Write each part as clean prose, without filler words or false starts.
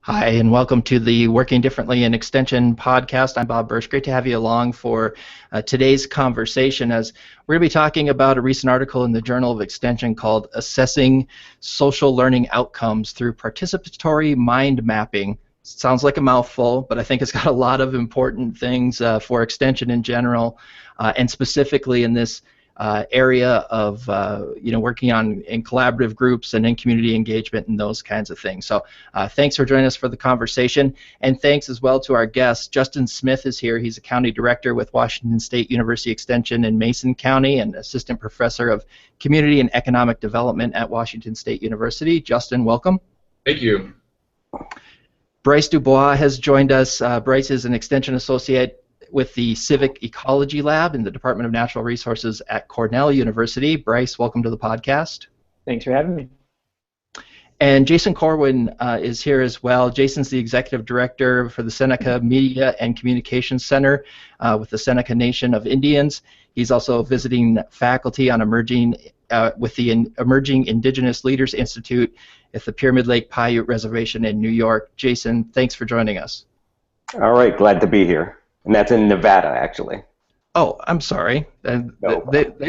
Hi, and welcome to the Working Differently in Extension podcast. I'm Bob Bursch. Great to have you along for today's conversation, as we're going to be talking about a recent article in the Journal of Extension called Assessing Social Learning Outcomes Through Participatory Mind Mapping. Sounds like a mouthful, but I think it's got a lot of important things for Extension in general, and specifically in this area of working in collaborative groups and in community engagement and those kinds of things. So thanks for joining us for the conversation, and thanks as well to our guest. Justin Smith is here. He's a county director with Washington State University Extension in Mason County and assistant professor of community and economic development at Washington State University. Justin, welcome. Thank you. Bryce DuBois has joined us. Bryce is an extension associate with the Civic Ecology Lab in the Department of Natural Resources at Cornell University. Bryce, welcome to the podcast. Thanks for having me. And Jason Corwin is here as well. Jason's the Executive Director for the Seneca Media and Communications Center with the Seneca Nation of Indians. He's also visiting faculty on with the Emerging Indigenous Leaders Institute at the Pyramid Lake Paiute Reservation in New York. Jason, thanks for joining us. All right, glad to be here. And that's in Nevada, actually. Oh, I'm sorry. They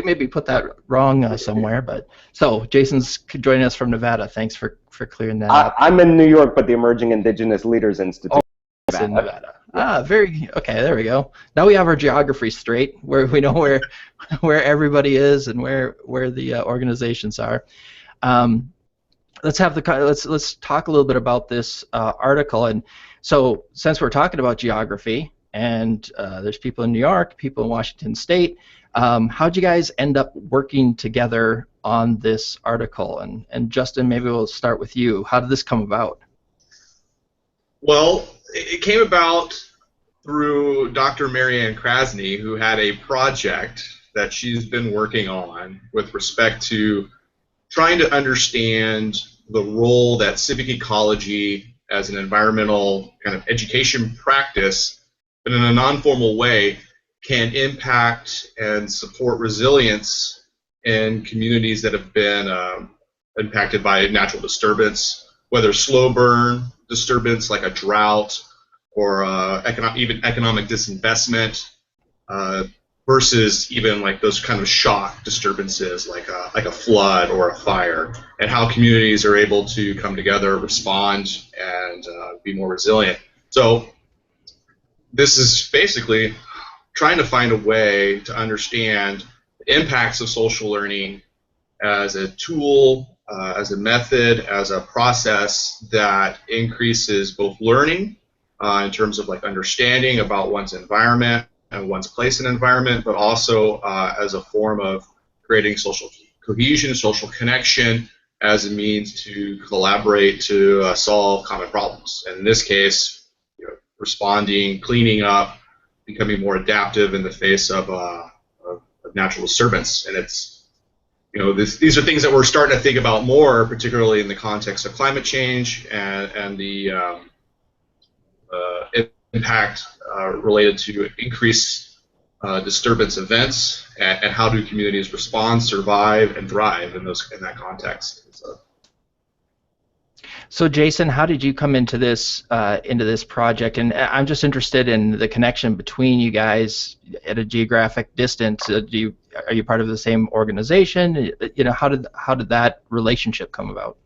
maybe put that wrong somewhere, but so Jason's joining us from Nevada. Thanks for clearing that up. I'm in New York, but the Emerging Indigenous Leaders Institute. Oh, it's in Nevada. Very okay. There we go. Now we have our geography straight, where we know where everybody is and where the organizations are. Let's talk a little bid about this article. And so, since we're talking about geography, and there's people in New York, people in Washington State. How'd you guys end up working together on this article? And Justin, maybe we'll start with you. How did this come about? Well, it came about through Dr. Marianne Krasny, who had a project that she's been working on with respect to trying to understand the role that civic ecology as an environmental kind of education practice, but in a non-formal way, can impact and support resilience in communities that have been impacted by natural disturbance, whether slow burn disturbance like a drought or even economic disinvestment, versus even like those kind of shock disturbances like a flood or a fire, and how communities are able to come together, respond, and be more resilient. So this is basically trying to find a way to understand the impacts of social learning as a tool, as a method, as a process that increases both learning in terms of like understanding about one's environment and one's place in environment, but also as a form of creating social cohesion, social connection, as a means to collaborate to solve common problems. And in this case, responding, cleaning up, becoming more adaptive in the face of natural disturbance. And it's, these are things that we're starting to think about more, particularly in the context of climate change and the impact related to increased disturbance events, and how do communities respond, survive, and thrive in that context. So Jason, how did you come into this project? And I'm just interested in the connection between you guys at a geographic distance. Are you part of the same organization? How did that relationship come about?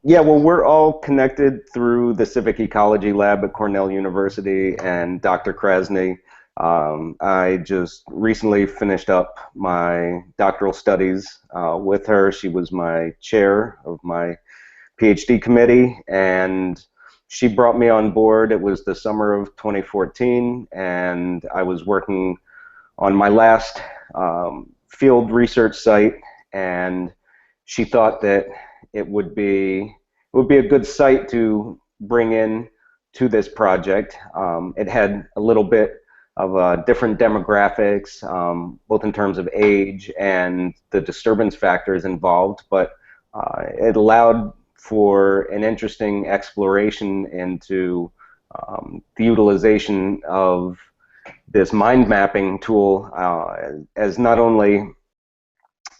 Yeah, well, we're all connected through the Civic Ecology Lab at Cornell University and Dr. Krasny. I just recently finished up my doctoral studies with her. She was my chair of my PhD committee, and she brought me on board. It was the summer of 2014, and I was working on my last field research site, and she thought that it would be a good site to bring in to this project. It had a little bit of different demographics, both in terms of age and the disturbance factors involved, but it allowed for an interesting exploration into the utilization of this mind mapping tool as not only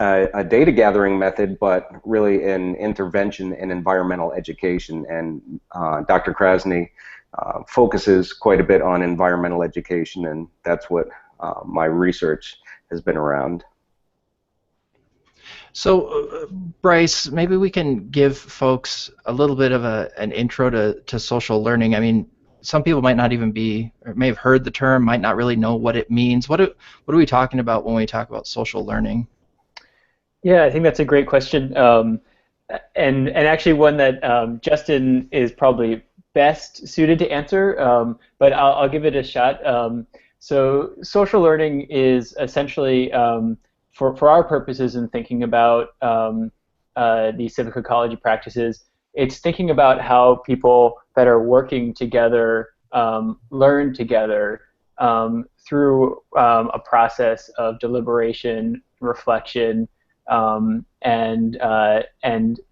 a data gathering method, but really an intervention in environmental education. And Dr. Krasny focuses quite a bit on environmental education, and that's what my research has been around. So, Bryce, maybe we can give folks a little bit of an intro to social learning. I mean, some people might not even be, or may have heard the term, might not really know what it means. What are we talking about when we talk about social learning? Yeah, I think that's a great question, and actually one that Justin is probably best suited to answer, but I'll give it a shot. So social learning is essentially, for our purposes in thinking about these civic ecology practices, it's thinking about how people that are working together learn together through a process of deliberation, reflection, and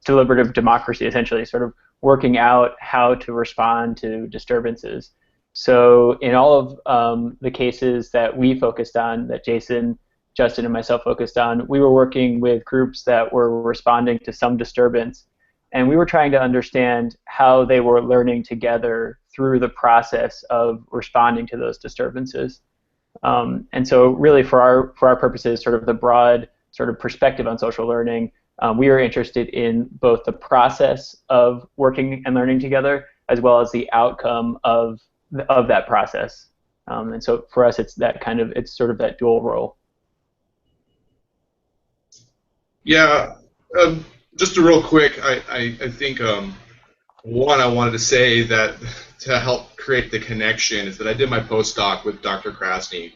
deliberative democracy, essentially, sort of working out how to respond to disturbances. So in all of the cases that we focused on, that Jason, Justin, and myself focused on, we were working with groups that were responding to some disturbance, and we were trying to understand how they were learning together through the process of responding to those disturbances. And so really for our purposes, sort of the broad sort of perspective on social learning, we are interested in both the process of working and learning together, as well as the outcome of that process. And so for us, it's sort of that dual role. Yeah, just a real quick, I think one, I wanted to say that to help create the connection is that I did my postdoc with Dr. Krasny,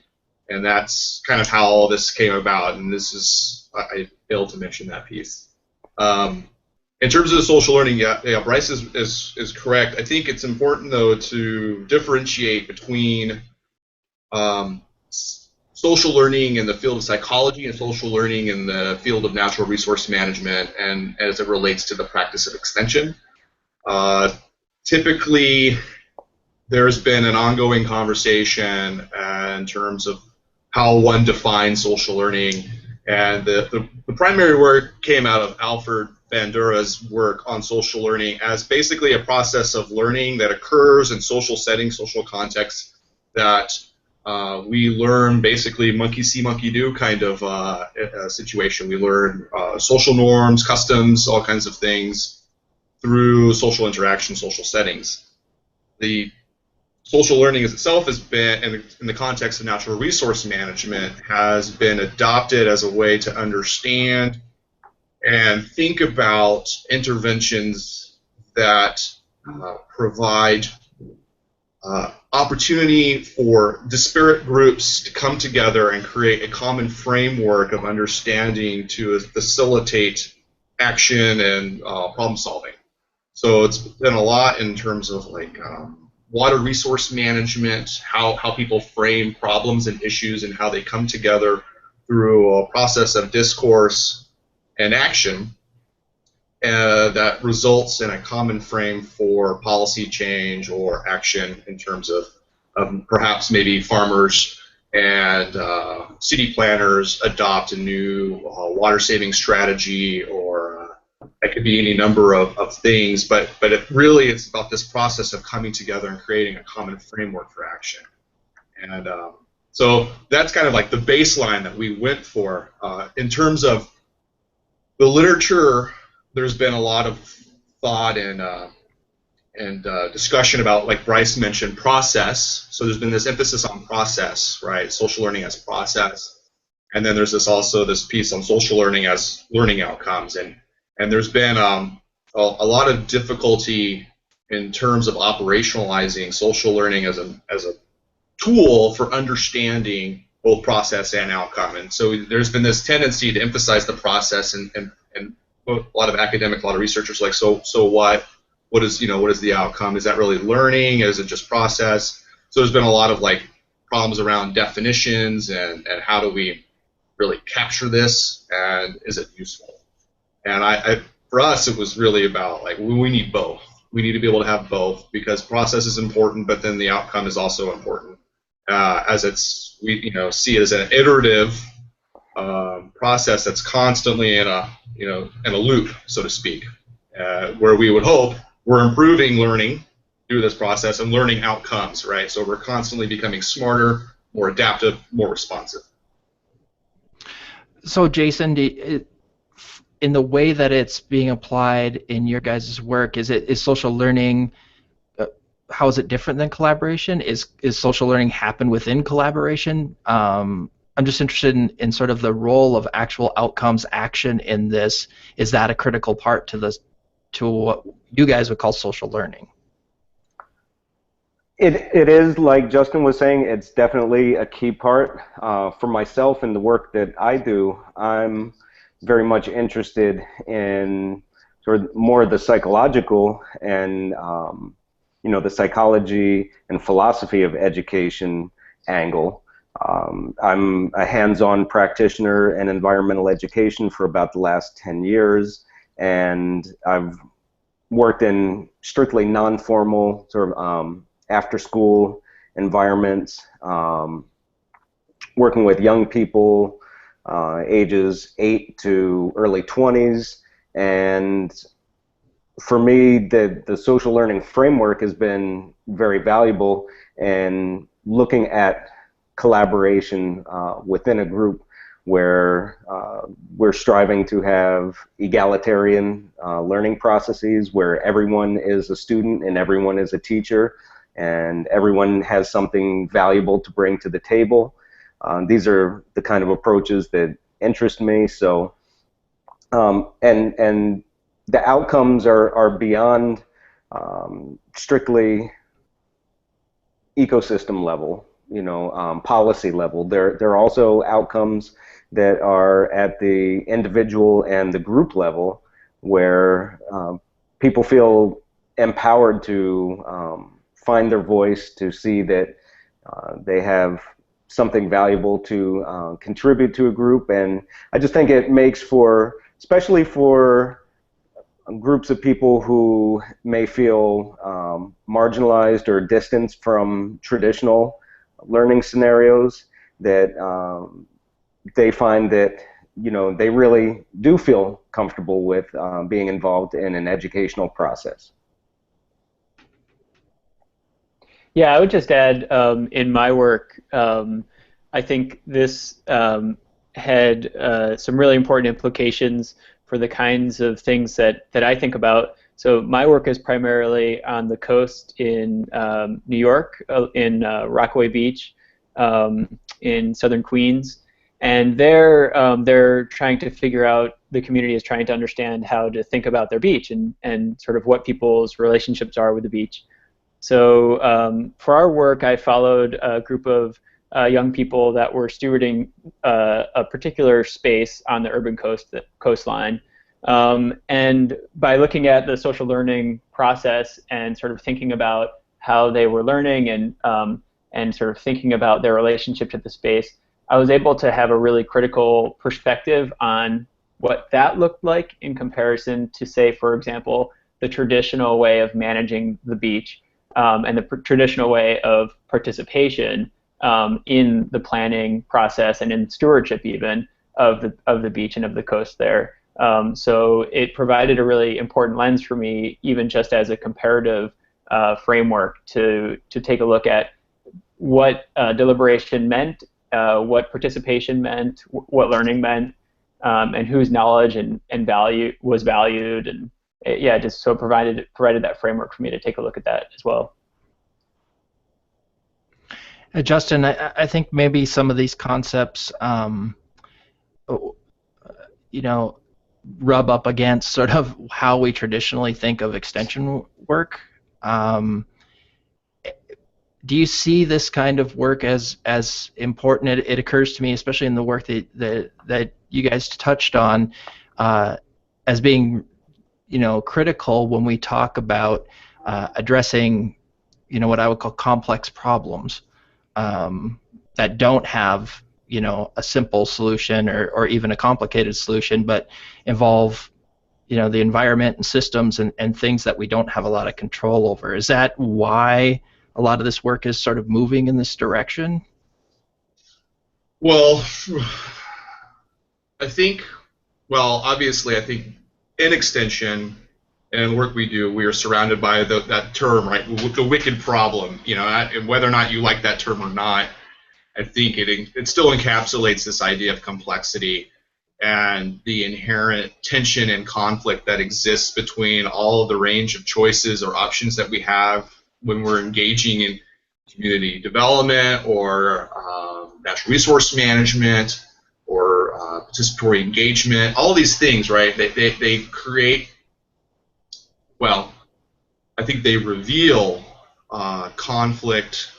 and that's kind of how all this came about, and this is, I failed to mention that piece. In terms of the social learning, yeah, Bryce is correct. I think it's important, though, to differentiate between social learning in the field of psychology and social learning in the field of natural resource management, and as it relates to the practice of extension. Typically, there's been an ongoing conversation in terms of how one defines social learning, and the primary work came out of Alfred Bandura's work on social learning as basically a process of learning that occurs in social settings, social contexts, that we learn basically monkey see, monkey do kind of situation. We learn social norms, customs, all kinds of things through social interaction, social settings. The social learning as itself has been, in the context of natural resource management, has been adopted as a way to understand and think about interventions that provide opportunity for disparate groups to come together and create a common framework of understanding to facilitate action and problem solving. So it's been a lot in terms of like water resource management, how people frame problems and issues and how they come together through a process of discourse and action that results in a common frame for policy change or action in terms of perhaps maybe farmers and city planners adopt a new water saving strategy, or it could be any number of things, but it really is about this process of coming together and creating a common framework for action. And so that's kind of like the baseline that we went for. In terms of the literature, there's been a lot of thought and discussion about, like Bryce mentioned, process. So there's been this emphasis on process, right? Social learning as process. And then there's also this piece on social learning as learning outcomes. And there's been a lot of difficulty in terms of operationalizing social learning as a tool for understanding both process and outcome. And so there's been this tendency to emphasize the process, and a lot of academics, a lot of researchers like, so what is the outcome? Is that really learning? Is it just process? So there's been a lot of like problems around definitions and how do we really capture this, and is it useful? And for us, it was really about like we need both. We need to be able to have both, because process is important, but then the outcome is also important. As we see it as an iterative process that's constantly in a in a loop, so to speak, where we would hope we're improving learning through this process and learning outcomes, right? So we're constantly becoming smarter, more adaptive, more responsive. So Jason, in the way that it's being applied in your guys' work, is social learning, how is it different than collaboration? Is social learning happen within collaboration? I'm just interested in sort of the role of actual outcomes action in this. Is that a critical part to what you guys would call social learning? It is, like Justin was saying, it's definitely a key part. For myself and the work that I do, I'm very much interested in sort of more of the psychological and the psychology and philosophy of education angle. I'm a hands-on practitioner in environmental education for about the last 10 years, and I've worked in strictly non-formal sort of after-school environments, working with young people ages 8 to early 20s, and for me, the social learning framework has been very valuable in looking at collaboration within a group where we're striving to have egalitarian learning processes where everyone is a student and everyone is a teacher and everyone has something valuable to bring to the table. These are the kind of approaches that interest me. So, and the outcomes are beyond strictly ecosystem level, policy level. There are also outcomes that are at the individual and the group level where people feel empowered to find their voice, to see that they have something valuable to contribute to a group. And I just think it makes for, especially for groups of people who may feel marginalized or distanced from traditional learning scenarios, that they find that they really do feel comfortable with being involved in an educational process. Yeah, I would just add, in my work, I think this had some really important implications for the kinds of things that I think about. So my work is primarily on the coast in New York, in Rockaway Beach, in southern Queens, and they're trying to figure out, the community is trying to understand how to think about their beach and sort of what people's relationships are with the beach. So for our work, I followed a group of young people that were stewarding a particular space on the urban coastline. And by looking at the social learning process and sort of thinking about how they were learning and sort of thinking about their relationship to the space, I was able to have a really critical perspective on what that looked like in comparison to, say, for example, the traditional way of managing the beach and the traditional way of participation in the planning process and in stewardship even of the beach and of the coast there. So it provided a really important lens for me, even just as a comparative framework to take a look at what deliberation meant, what participation meant, what learning meant, and whose knowledge and value was valued, and yeah, just so provided that framework for me to take a look at that as well. Justin, I think maybe some of these concepts, rub up against sort of how we traditionally think of extension work. Do you see this kind of work as important? It occurs to me, especially in the work that you guys touched on, as being critical when we talk about addressing what I would call complex problems that don't have a simple solution or even a complicated solution, but involve the environment and systems and things that we don't have a lot of control over. Is that why a lot of this work is sort of moving in this direction? Well, I think, well, obviously, I think in extension and work we do, we are surrounded by that term, right? The wicked problem. And whether or not you like that term or not, I think it still encapsulates this idea of complexity and the inherent tension and conflict that exists between all of the range of choices or options that we have when we're engaging in community development or natural resource management or participatory engagement. All of these things, right? They create, well, I think they reveal conflict.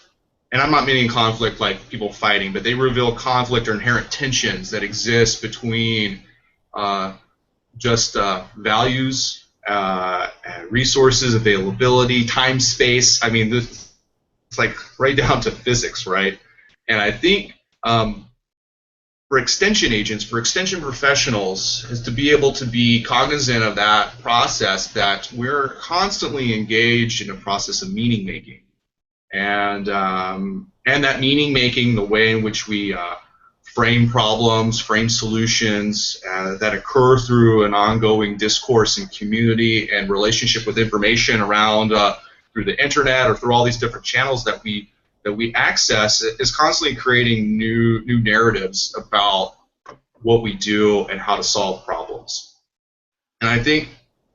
And I'm not meaning conflict like people fighting, but they reveal conflict or inherent tensions that exist between just values, resources, availability, time, space. I mean, it's like right down to physics, right? And I think for extension agents, for extension professionals, is to be able to be cognizant of that process, that we're constantly engaged in a process of meaning making. And that meaning making, the way in which we frame problems, frame solutions that occur through an ongoing discourse in community and relationship with information around through the internet or through all these different channels that we access, is constantly creating new narratives about what we do and how to solve problems. And I think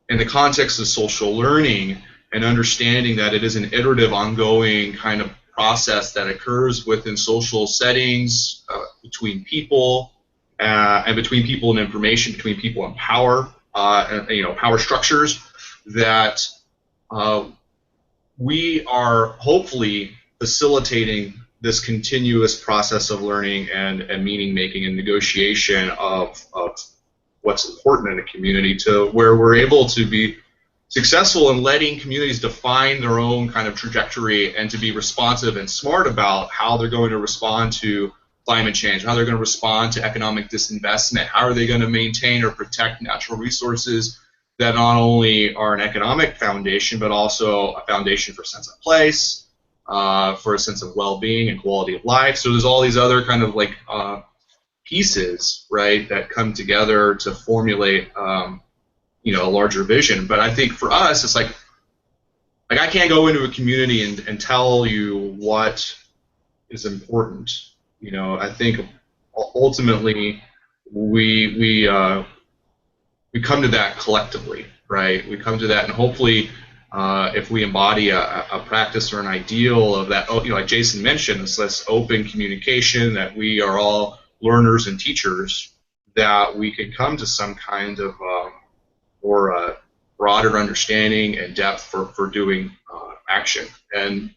in the context of social learning, and understanding that it is an iterative, ongoing kind of process that occurs within social settings, between people, and between people and information, between people and power, power structures, that we are hopefully facilitating this continuous process of learning and meaning making and negotiation of what's important in a community, to where we're able to be successful in letting communities define their own kind of trajectory and to be responsive and smart about how they're going to respond to climate change, how they're going to respond to economic disinvestment, how are they going to maintain or protect natural resources that not only are an economic foundation, but also a foundation for a sense of place, for a sense of well-being and quality of life. So there's all these other kind of like pieces, right, that come together to formulate a larger vision. But I think for us, it's like I can't go into a community and tell you what is important. I think ultimately we come to that collectively, right? We come to that, and hopefully if we embody a practice or an ideal of that, like Jason mentioned, it's this open communication, that we are all learners and teachers, that we could come to some kind of or broader understanding and depth for doing action. And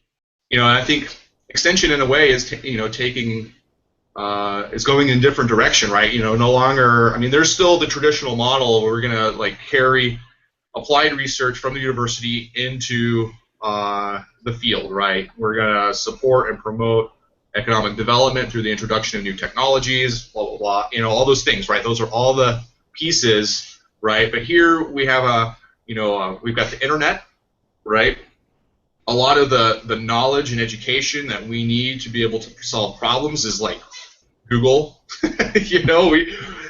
I think extension in a way is taking is going in a different direction, right? No longer, I mean, there's still the traditional model where we're gonna like carry applied research from the university into the field, right? We're gonna support and promote economic development through the introduction of new technologies, blah blah blah. All those things, right? Those are all the pieces. Right, but here we have we've got the internet, right? A lot of the knowledge and education that we need to be able to solve problems is like Google,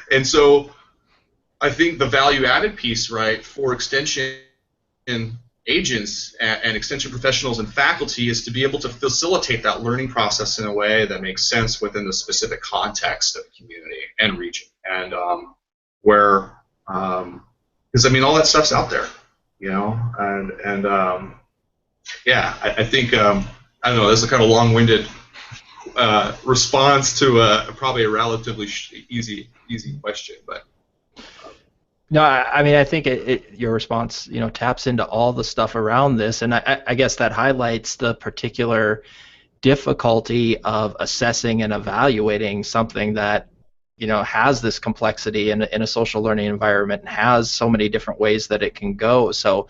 and so I think the value-added piece, right, for extension agents and extension professionals and faculty is to be able to facilitate that learning process in a way that makes sense within the specific context of the community and region, and where because I mean all that stuff's out there, and I think I don't know. This is a kind of long-winded response to probably a relatively easy question, but. No, I mean I think your response taps into all the stuff around this, and I guess that highlights the particular difficulty of assessing and evaluating something that has this complexity in a social learning environment and has so many different ways that it can go. So,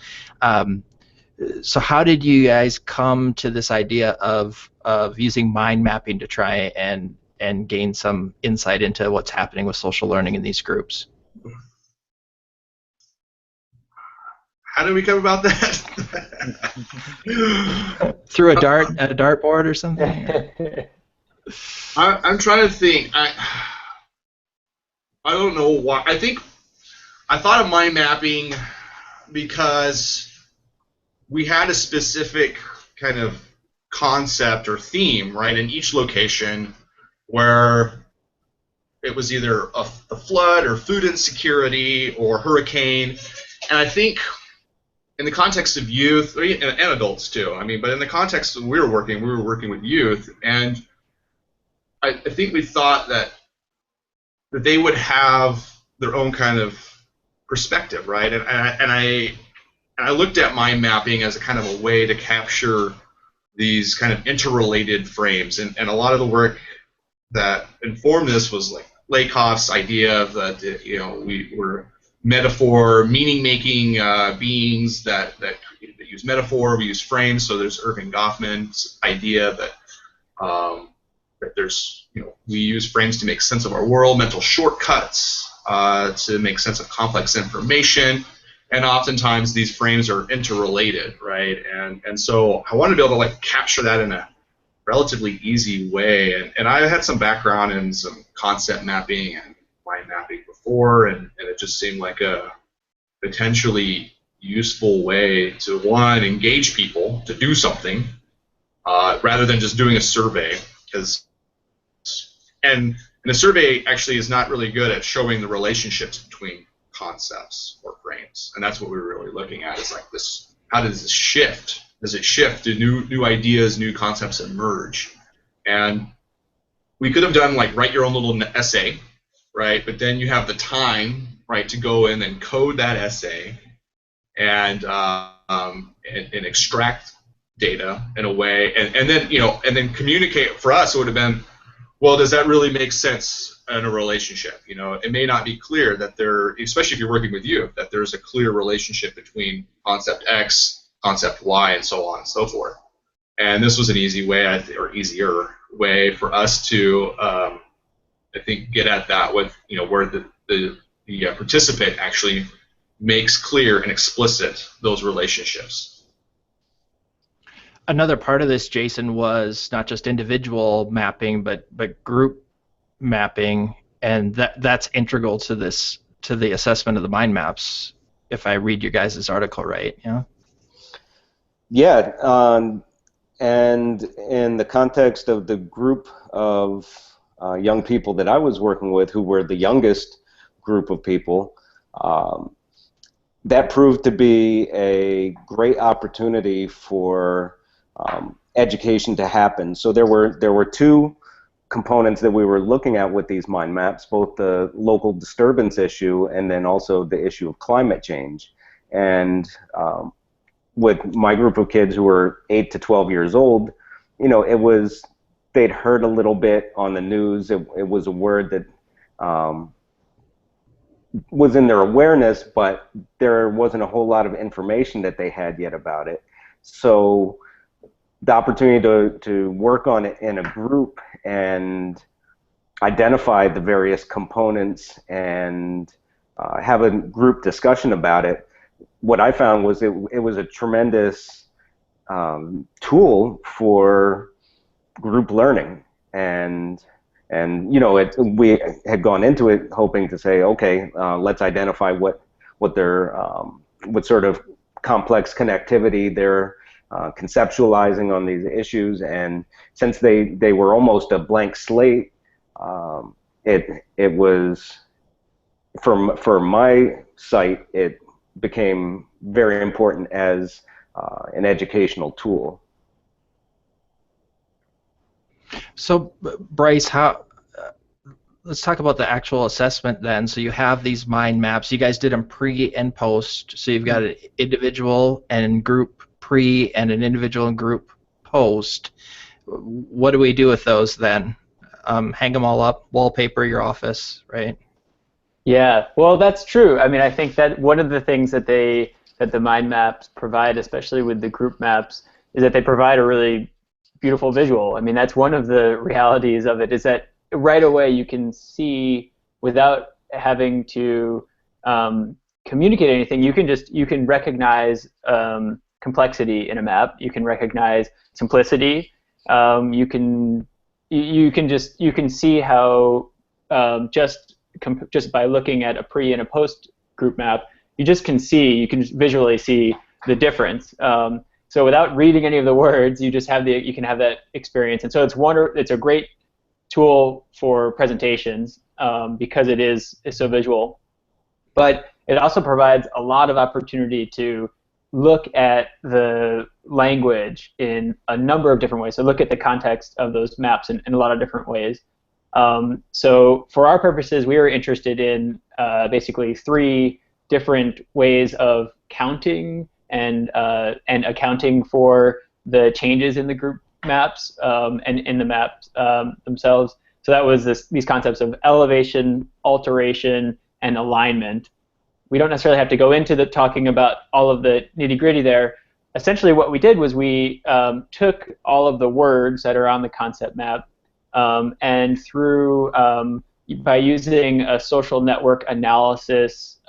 so how did you guys come to this idea of using mind mapping to try and gain some insight into what's happening with social learning in these groups? How did we come about that? Through a dartboard or something? I'm trying to think. I don't know why. I thought of mind mapping because we had a specific kind of concept or theme, right, in each location where it was either a flood or food insecurity or hurricane. And I think in the context of youth, and adults too, I mean, but in the context that we were working with youth, and I think we thought that they would have their own kind of perspective, right? And I looked at mind mapping as a kind of a way to capture these kind of interrelated frames, and a lot of the work that informed this was like Lakoff's idea of that, we were metaphor, meaning-making beings that use metaphor, we use frames. So there's Irving Goffman's idea that that there's, we use frames to make sense of our world, mental shortcuts to make sense of complex information, and oftentimes these frames are interrelated, right? And so I wanted to be able to like capture that in a relatively easy way, and I had some background in some concept mapping and mind mapping before, and it just seemed like a potentially useful way to, one, engage people to do something rather than just doing a survey, and a survey actually is not really good at showing the relationships between concepts or frames, and that's what we were really looking at, is like this, how does this shift? Does it shift? Do new ideas, new concepts emerge? And we could have done like write your own little essay, right? But then you have the time, right, to go in and code that essay and extract data in a way, and then communicate. For us, it would have been, well, does that really make sense in a relationship? It may not be clear that there, especially if you're working with youth, that there's a clear relationship between concept X, concept Y, and so on and so forth. And this was an easy way, or easier way for us to, I think, get at that with, where the participant actually makes clear and explicit those relationships. Another part of this, Jason, was not just individual mapping, but group mapping, and that's integral to the assessment of the mind maps, if I read your guys' article right. Yeah, and in the context of the group of young people that I was working with, who were the youngest group of people, that proved to be a great opportunity for education to happen. So there were two components that we were looking at with these mind maps, both the local disturbance issue and then also the issue of climate change. And with my group of kids who were 8 to 12 years old, they'd heard a little bit on the news. It was a word that was in their awareness, but there wasn't a whole lot of information that they had yet about it. So the opportunity to work on it in a group and identify the various components and have a group discussion about it, what I found was it was a tremendous tool for group learning, and we had gone into it hoping to say, okay, let's identify what sort of complex connectivity they're conceptualizing on these issues, and since they were almost a blank slate, it was for my site, it became very important as an educational tool. So, Bryce, let's talk about the actual assessment then. So you have these mind maps. You guys did them pre and post. So you've got an individual and group pre and an individual and group post. What do we do with those then? Hang them all up, wallpaper your office, right? Yeah, well, that's true. I mean, I think that one of the things that the mind maps provide, especially with the group maps, is that they provide a really beautiful visual. I mean, that's one of the realities of it, is that right away you can see, without having to communicate anything, you can recognize complexity in a map. You can recognize simplicity. You can see how just just by looking at a pre and a post group map, you can visually see the difference. So without reading any of the words, you can have that experience. And so it's a great tool for presentations because it is so visual. But it also provides a lot of opportunity to look at the language in a number of different ways. So look at the context of those maps in a lot of different ways. So for our purposes, we were interested in basically 3 different ways of counting and accounting for the changes in the group maps and in the maps themselves. So that was these concepts of elevation, alteration, and alignment. We don't necessarily have to go into talking about all of the nitty-gritty there. Essentially what we did was we took all of the words that are on the concept map and by using a social network analysis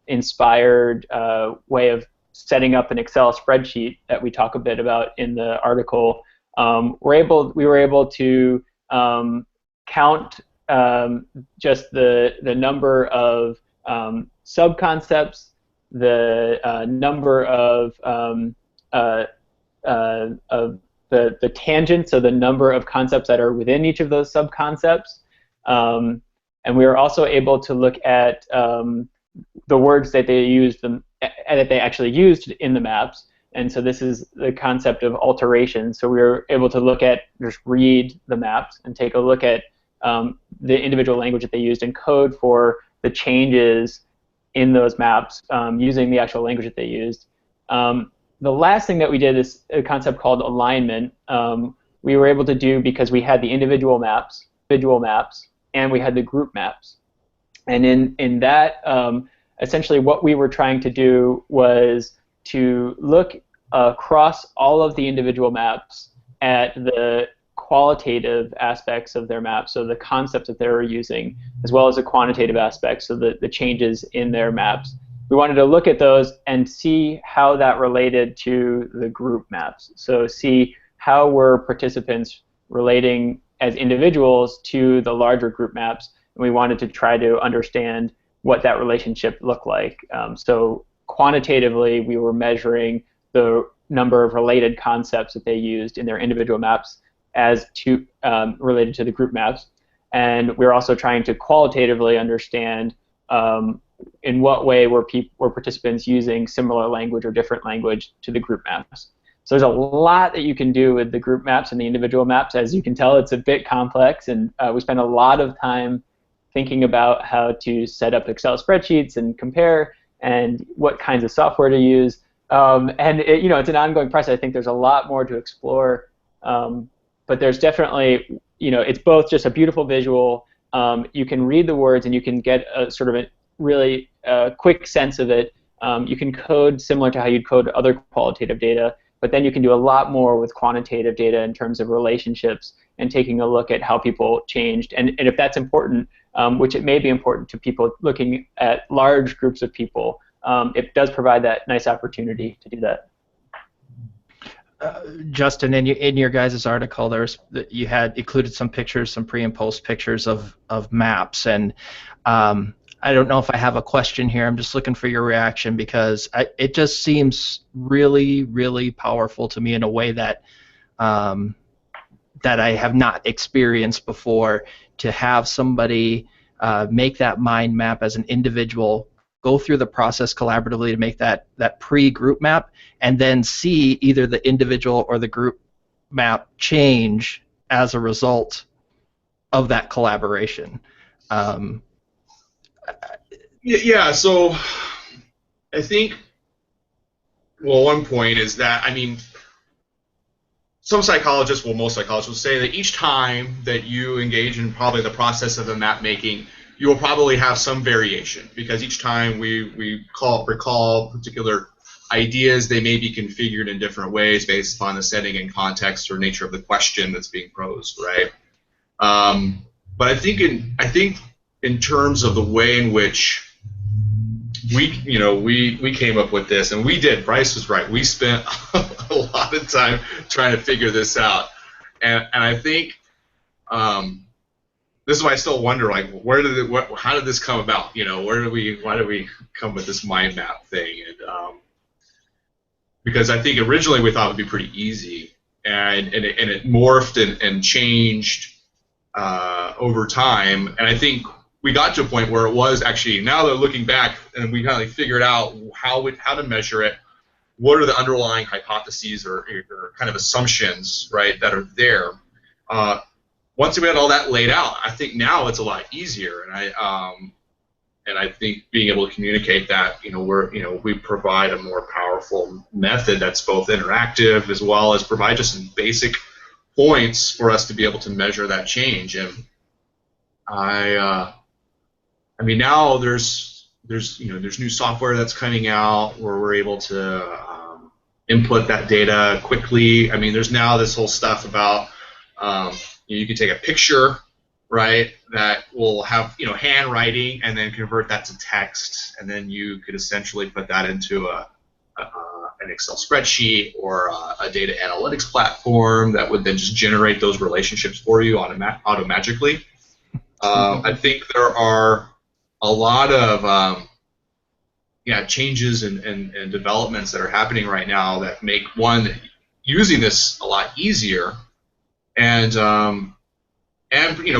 inspired way of setting up an Excel spreadsheet that we talk a bit about in the article, we were able to count just the number of subconcepts, the number of the tangents, so the number of concepts that are within each of those subconcepts, and we were also able to look at the words that they actually used in the maps. And so this is the concept of alteration. So we were able to just read the maps and take a look at the individual language that they used and code for the changes in those maps using the actual language that they used. The last thing that we did is a concept called alignment. We were able to do because we had the individual maps, and we had the group maps. And in that, essentially what we were trying to do was to look across all of the individual maps at the qualitative aspects of their maps, so the concepts that they were using, as well as the quantitative aspects, so the changes in their maps. We wanted to look at those and see how that related to the group maps. So see how were participants relating as individuals to the larger group maps, and we wanted to try to understand what that relationship looked like. So quantitatively, we were measuring the number of related concepts that they used in their individual maps as to related to the group maps, and we were also trying to qualitatively understand in what way were participants using similar language or different language to the group maps. So there's a lot that you can do with the group maps and the individual maps. As you can tell, it's a bit complex, and we spent a lot of time thinking about how to set up Excel spreadsheets and compare and what kinds of software to use. And it's an ongoing process. I think there's a lot more to explore, but there's definitely, it's both just a beautiful visual. You can read the words and you can get a sort of a really quick sense of it. You can code similar to how you'd code other qualitative data, but then you can do a lot more with quantitative data in terms of relationships and taking a look at how people changed. And if that's important, which it may be important to people looking at large groups of people, it does provide that nice opportunity to do that. Justin, in your guys' article, you had included some pictures, some pre and post pictures of maps, and I don't know if I have a question here. I'm just looking for your reaction because it just seems really, really powerful to me in a way that that I have not experienced before. To have somebody make that mind map as an individual, go through the process collaboratively to make that pre-group map, and then see either the individual or the group map change as a result of that collaboration. Yeah, so I think, well, one point is that, most psychologists will say that each time that you engage in probably the process of the map making, you will probably have some variation, because each time we recall particular ideas, they may be configured in different ways based upon the setting and context or nature of the question that's being posed, right? But I think in terms of the way in which we came up with this, and we did. Bryce was right. We spent a lot of time trying to figure this out, and I think this is why I still wonder, like, how did this come about? You know, why did we come with this mind map thing? And because I think originally we thought it would be pretty easy, and it morphed and changed over time. And I think we got to a point where it was actually, now that looking back, and we kind of figured out how to measure it. What are the underlying hypotheses or kind of assumptions, right, that are there? Once we had all that laid out, I think now it's a lot easier, and I think being able to communicate that, we provide a more powerful method that's both interactive as well as provide just some basic points for us to be able to measure that change. And I mean, now there's new software that's coming out where we're able to input that data quickly. I mean, there's now this whole stuff about you can take a picture, right, that will have handwriting, and then convert that to text, and then you could essentially put that into an Excel spreadsheet or a data analytics platform that would then just generate those relationships for you automatically. I think there are a lot of changes and developments that are happening right now that make using this a lot easier, and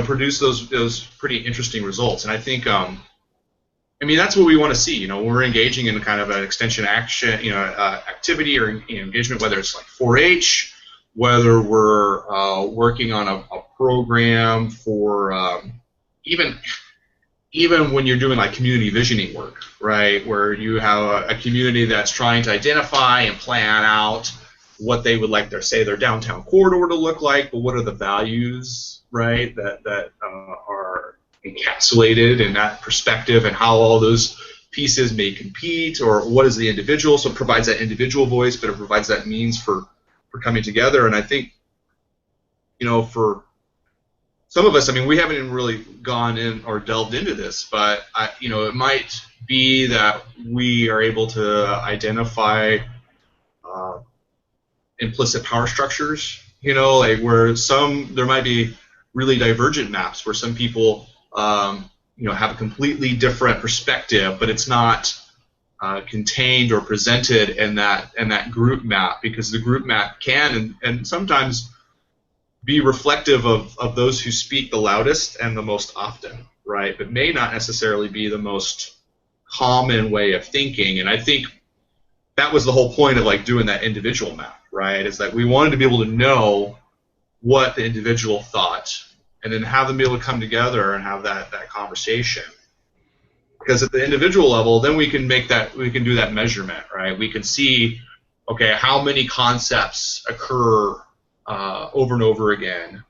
produce those pretty interesting results. And I think I mean, that's what we want to see. We're engaging in kind of an extension action, activity or engagement, whether it's like 4-H, whether we're working on a program for even when you're doing like community visioning work, right, where you have a community that's trying to identify and plan out what they would like their downtown corridor to look like, but what are the values, right, that are encapsulated in that perspective, and how all those pieces may compete, or what is the individual. So it provides that individual voice, but it provides that means for coming together. And I think, for some of us, I mean, we haven't even really gone in or delved into this, but it might be that we are able to identify implicit power structures, like where there might be really divergent maps where some people have a completely different perspective, but it's not contained or presented in that group map, because the group map can and sometimes be reflective of those who speak the loudest and the most often, right, but may not necessarily be the most common way of thinking. And I think that was the whole point of like doing that individual map, right, is that we wanted to be able to know what the individual thought, and then have them be able to come together and have that conversation. Because at the individual level, then we can do that measurement, right? We can see, okay, how many concepts occur over and over again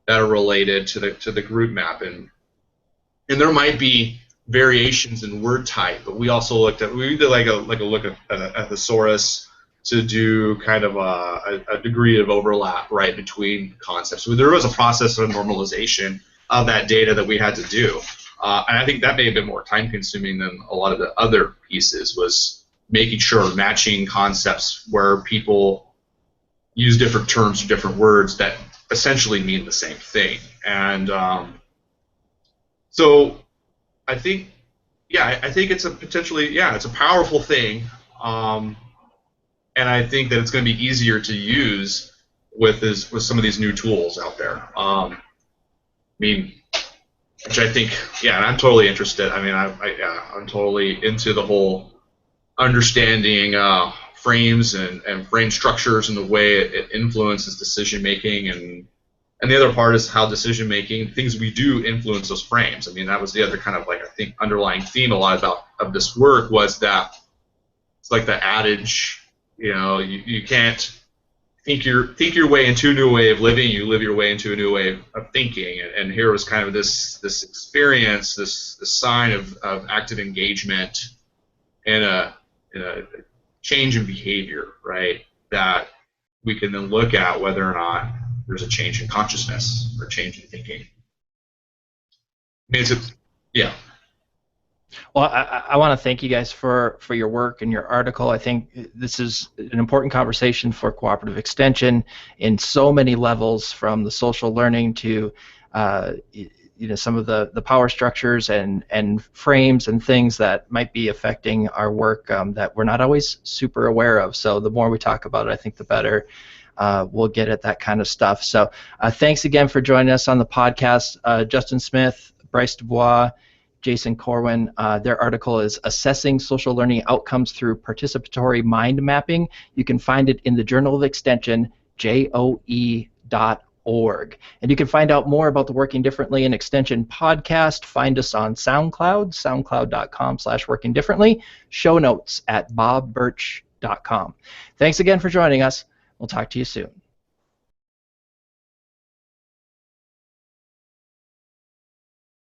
that are related to the group map, and there might be variations in word type, but we also did like a look at a thesaurus to do kind of a degree of overlap, right, between concepts. So there was a process of normalization of that data that we had to do, and I think that may have been more time consuming than a lot of the other pieces, was making sure matching concepts where people use different terms or different words that essentially mean the same thing. And so I think it's it's a powerful thing, and I think that it's going to be easier to use with some of these new tools out there. I mean, which I think, and I'm totally interested. I mean, I'm totally into the whole understanding frames and frame structures and the way it influences decision making, and the other part is how decision making, things we do, influence those frames. I mean, that was the other kind of like, I think, underlying theme a lot of this work, was that it's like the adage, you can't think your way into a new way of living, you live your way into a new way of thinking. And here was kind of this experience, this sign of active engagement and a change in behavior, right, that we can then look at whether or not there's a change in consciousness or change in thinking. I mean, yeah. Well, I want to thank you guys for your work and your article. I think this is an important conversation for cooperative extension in so many levels, from the social learning to some of the power structures and frames and things that might be affecting our work that we're not always super aware of. So the more we talk about it, I think the better we'll get at that kind of stuff. So thanks again for joining us on the podcast. Justin Smith, Bryce DuBois, Jason Corwin. Their article is Assessing Social Learning Outcomes Through Participatory Mind Mapping. You can find it in the Journal of Extension, joe.org. And you can find out more about the Working Differently in Extension podcast. Find us on SoundCloud, soundcloud.com/workingdifferently. Show notes at bobbirch.com. Thanks again for joining us. We'll talk to you soon.